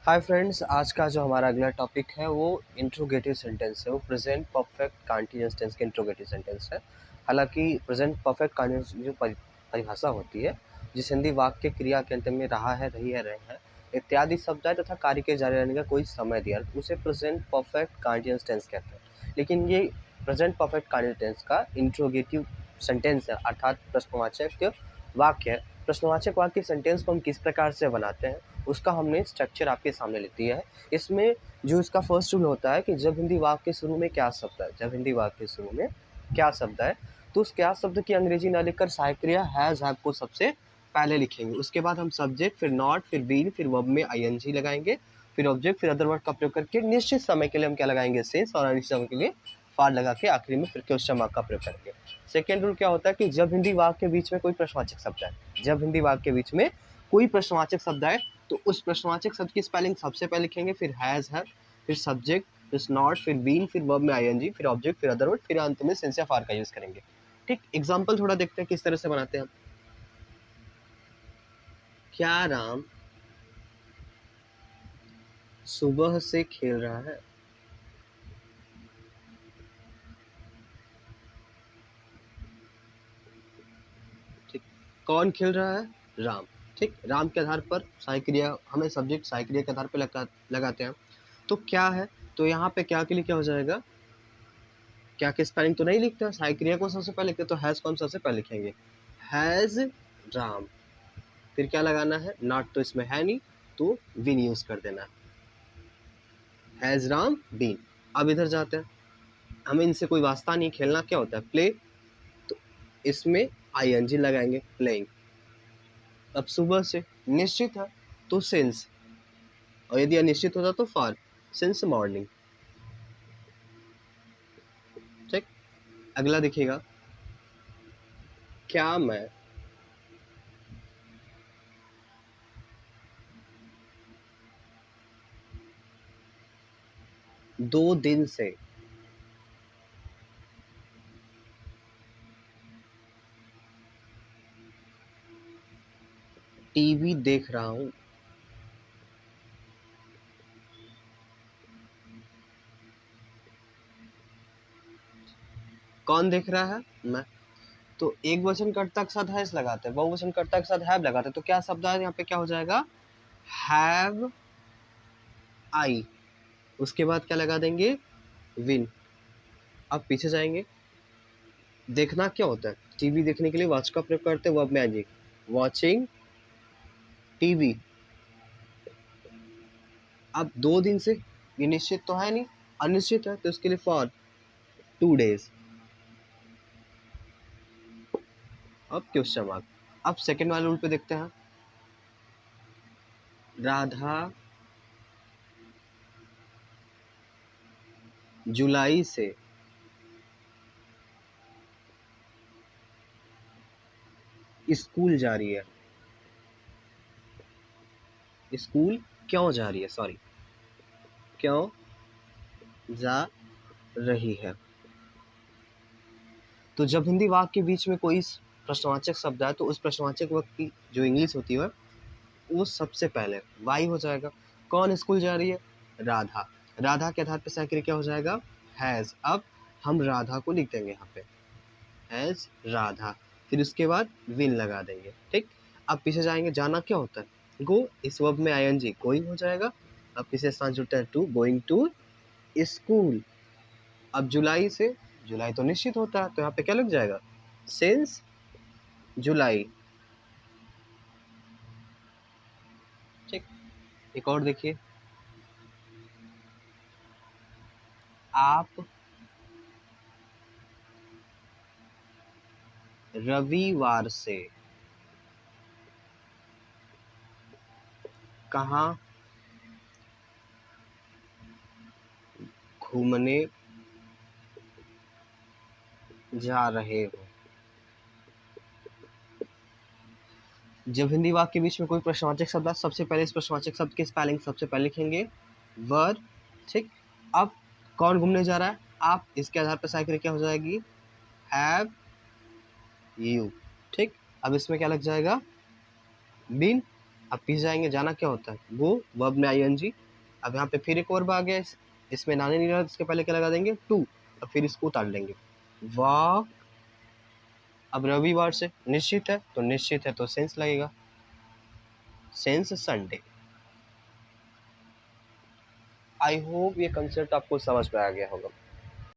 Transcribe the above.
Hi friends, आज का जो हमारा अगला टॉपिक है वो इंट्रोगेटिव सेंटेंस है। वो प्रेजेंट परफेक्ट कंटीन्यूअस टेंस के इंट्रोगेटिव सेंटेंस है। हालांकि प्रेजेंट परफेक्ट कंटीन्यूअस जो परिभाषा होती है, जिस हिंदी वाक्य क्रिया के अंत में रहा है, रही है, रहे हैं इत्यादि शब्द है तथा कार्य के जारी रहने का कोई समय दिया, उसे प्रेजेंट परफेक्ट कंटीन्यूअस टेंस कहते हैं। लेकिन ये प्रेजेंट परफेक्ट कंटीन्यूअस टेंस का इंट्रोगेटिव सेंटेंस है, अर्थात प्रश्नवाचक वाक्य है। प्रश्नवाचक वाक्य सेंटेंस को हम किस प्रकार से बनाते हैं उसका हमने स्ट्रक्चर आपके सामने लिख दिया है। इसमें जो इसका फर्स्ट रूल होता है कि जब हिंदी वाक्य के शुरू में क्या शब्द है, जब हिंदी वाक्य के शुरू में क्या शब्द है तो उस क्या शब्द की अंग्रेजी ना लिखकर सहायक क्रिया हैज हैव को सबसे पहले लिखेंगे। उसके बाद हम सब्जेक्ट, फिर नॉट, फिर बीन, फिर वर्ब में आईएनजी लगाएंगे, फिर ऑब्जेक्ट, फिर अदर वर्ड का प्रयोग करके निश्चित समय के लिए हम क्या लगाएंगे, सिंस, और अनिश्चित समय के लिए फार लगा के आखिरी में फिर क्वेश्चन मार्क का प्रयोग करेंगे। सेकेंड रूल क्या होता है कि जब हिंदी वाक्य के बीच में कोई प्रश्नवाचक शब्द है, जब हिंदी वाक्य के बीच में कोई प्रश्नवाचक शब्द है तो उस प्रश्नवाचक शब्द की स्पेलिंग सबसे पहले लिखेंगे, फिर हैज है, फिर सब्जेक्ट, फिर नॉट, फिर बीन, फिर वर्ब में आईएनजी, फिर ऑब्जेक्ट, फिर अदर वर्ड, फिर अंत में सिंस या फार का यूज करेंगे। ठीक, एग्जांपल थोड़ा देखते हैं किस तरह से बनाते हैं हम। क्या राम सुबह से खेल रहा है? ठीक, कौन खेल रहा है? राम। ठीक, राम के आधार पर सहायक क्रिया, हमें सब्जेक्ट सहायक क्रिया के आधार पर लगाते हैं। तो क्या है, तो यहाँ पे क्या के लिए क्या हो जाएगा, क्या की स्पेलिंग तो नहीं लिखते हैं, सहायक क्रिया को सबसे पहले लिखते हैं, तो हैज को हम सबसे पहले लिखेंगे, हैज राम। फिर क्या लगाना है, नॉट तो इसमें है नहीं तो विन यूज कर देना, हैज राम बीन। अब इधर जाते हैं, हमें इनसे कोई वास्ता नहीं, खेलना क्या होता है, प्ले, तो इसमें आईएनजी लगाएंगे, प्लेइंग। अब सुबह से निश्चित है तो सिंस, और यदि अनिश्चित होता तो फॉर, सिंस मॉर्निंग। ठीक, अगला देखिएगा, क्या मैं 2 दिन से टीवी देख रहा हूं? कौन देख रहा है? मैं। तो एक वचन कर्ता के साथ हैज लगाते हैं, बहुवचन कर्ता के साथ हैव लगाते हैं, तो क्या शब्द है यहाँ पे, क्या हो जाएगा, हैव आई। उसके बाद क्या लगा देंगे, विन। अब पीछे जाएंगे, देखना क्या होता है, टीवी देखने के लिए वॉच का प्रयोग करते हैं, वर्ब में आएंगे, वॉचिंग टीवी। अब 2 दिन से, ये निश्चित तो है नहीं, अनिश्चित है, तो इसके लिए फॉर 2 days। अब क्वेश्चन मार्क। अब सेकेंड वाले रूल पे देखते हैं, राधा जुलाई से स्कूल जा रही है। स्कूल क्यों जा रही है, सॉरी, क्यों जा रही है। तो जब हिंदी वाक्य के बीच में कोई प्रश्नवाचक शब्द है तो उस प्रश्नवाचक वाक्य की जो इंग्लिश होती है वो सबसे पहले वाई हो जाएगा। कौन स्कूल जा रही है? राधा। राधा के आधार पर सहायक क्या हो जाएगा, हैज। अब हम राधा को लिख देंगे यहाँ पे, हैज राधा, फिर उसके बाद विन लगा देंगे। ठीक, अब पीछे जाएंगे, जाना क्या होता है, गो, इस वर्ब में आईएनजी गोइंग हो जाएगा। अब पीछे स्थान जुड़ता है टू, गोइंग टू स्कूल। अब जुलाई से, जुलाई तो निश्चित होता है तो यहाँ पे क्या लग जाएगा, सिंस जुलाई। ठीक, एक और देखिए, आप रविवार से कहाँ घूमने जा रहे हो? जब हिंदी वाक्य के बीच में कोई प्रश्नवाचक शब्द है, सबसे पहले इस प्रश्नवाचक शब्द की स्पेलिंग सबसे पहले लिखेंगे, वर। ठीक, अब कौन घूमने जा रहा है, आप, इसके आधार पर सहायक क्या हो जाएगी, हैव यू। ठीक, अब इसमें क्या लग जाएगा, बीन। अब पीछे जाएंगे, जाना क्या होता है, गो वर्ब में आईएनजी। अब यहाँ पे फिर एक वर्ब आ गया, इसमें नाने नहीं रहा, इसके पहले क्या लगा देंगे, टू, और फिर इसको उतार लेंगे, वाक। अब रविवार से निश्चित है, तो निश्चित है तो सेंस लगेगा, सेंस संडे। आई होप ये कंसेप्ट आपको समझ में आ गया होगा।